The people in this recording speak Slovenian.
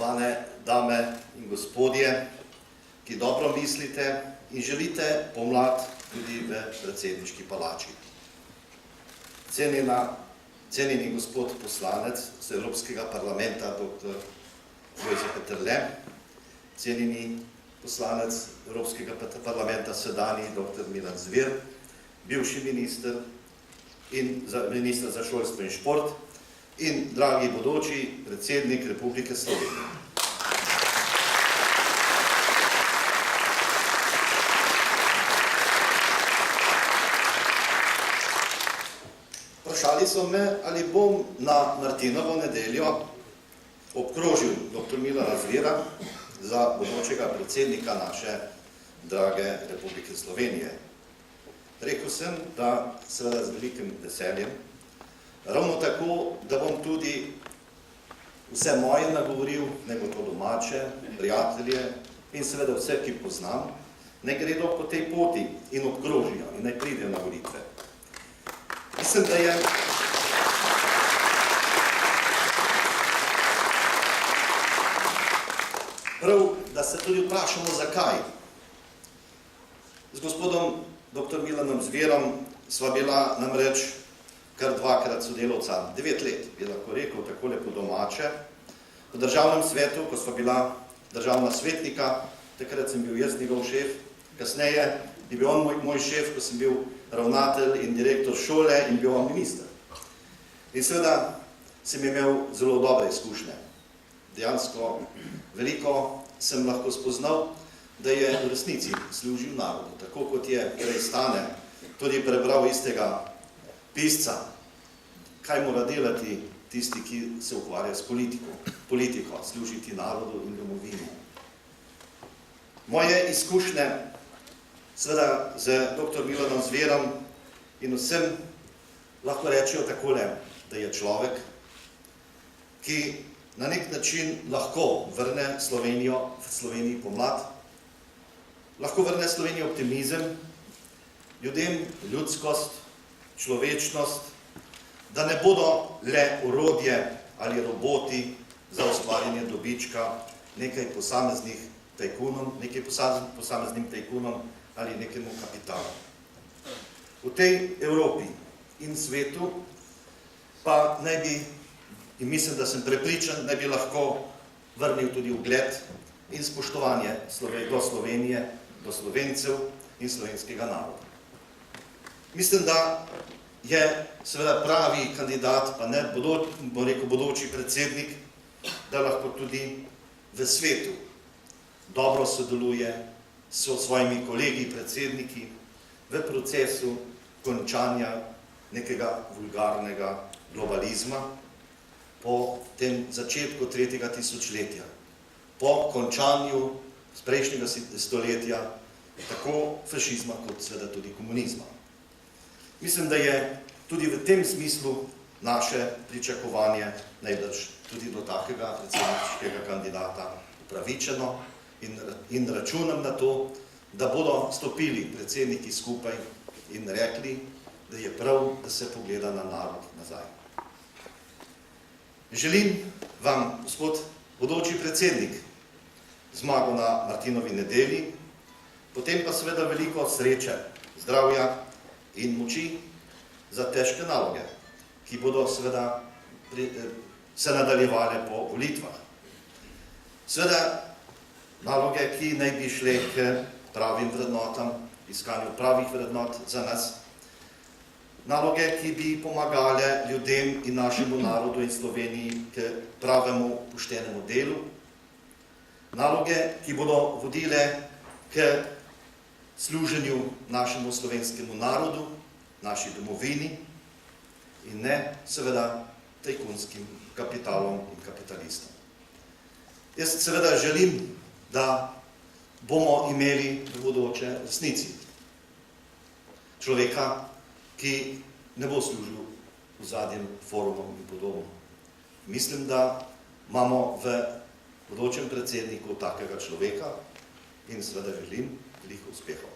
spoštovane dame in gospodje, ki dobro mislite in želite pomlad tudi v predsedniški palači. Cenjeni gospod poslanec z Evropskega parlamenta, dr. Lojze Peterle, cenjeni poslanec Evropskega parlamenta, sedanji dr. Milan Zver, bivši minister za šolstvo in šport in dragi bodoči predsednik Republike Slovenije. Vprašali so me, ali bom na Martinovo nedeljo obkrožil dr. Milana Zvera za bodočega predsednika naše drage Republike Slovenije. Rekel sem, da seveda z velikim veseljem, ravno tako, da bom tudi vse moje nagovoril, ne bo to domače, prijatelje in seveda vse, ki poznam, ne gredo po tej poti in obkrožijo in ne pridejo na volitve. Mislim, da je prav, da se tudi vprašamo, zakaj. Z gospodom dr. Milanom Zverom sva bila namreč kar dvakrat sodelavca, 9 let, bi lahko rekel, takole po domače. V državnem svetu, ko sva bila državna svetnika, takrat sem bil jaz njegov šef, kasneje je bil on moj šef, ko sem bil ravnatelj in direktor šole in bil on minister. In seveda sem imel zelo dobre izkušnje. Dejansko veliko sem lahko spoznal, da je v resnici služil narodu, tako kot je prej Stane tudi prebral istega pisca, kaj mora delati tisti, ki se ukvarja s politiko, služiti narodu in domovini. Moje izkušnje seveda z dr. Milanom Zverom in vsem lahko rečejo takole, da je človek, ki na nek način lahko vrne Slovenijo v Sloveniji pomlad, lahko vrne Sloveniji optimizem, ljudem ljudskost, človečnost, da ne bodo le orodje ali roboti za ustvarjanje dobička nekaj posameznih tajkunom, nekaj posameznim tajkunom ali nekemu kapitalu. V tej Evropi in svetu pa naj bi, in mislim, da sem prepričan, naj bi lahko vrnil tudi ugled in spoštovanje do Slovenije, do Slovencev in slovenskega naroda. Mislim, da je seveda pravi kandidat, pa ne bo rekel bodoči predsednik, da lahko tudi v svetu dobro sodeluje s svojimi kolegi, predsedniki v procesu končanja nekega vulgarnega globalizma po tem začetku 3. tisočletja, po končanju prejšnjega stoletja, tako fašizma kot seveda tudi komunizma. Mislim, da je tudi v tem smislu naše pričakovanje najbrž tudi do takega predsedniškega kandidata upravičeno in računam na to, da bodo stopili predsedniki skupaj in rekli, da je prav, da se pogleda na narod nazaj. Želim vam, gospod bodoči predsednik, zmago na Martinovi nedelji, potem pa seveda veliko sreče, zdravja in moči za težke naloge, ki bodo seveda se nadaljevale po volitvah. Seveda naloge, ki naj bi šle k pravim vrednotam, iskanju pravih vrednot za nas, naloge, ki bi pomagale ljudem in našemu narodu in Sloveniji k pravemu poštenemu delu, naloge, ki bodo vodile k služenju našemu slovenskemu narodu, naši domovini in ne seveda tajkunskim kapitalom in kapitalistom. Jaz seveda želim, da bomo imeli v bodoče resnici človeka, ki ne bo služil ozadjem forumom in podobno. Mislim, da imamo v bodočem predsedniku takega človeka in seveda želim veliko uspehov.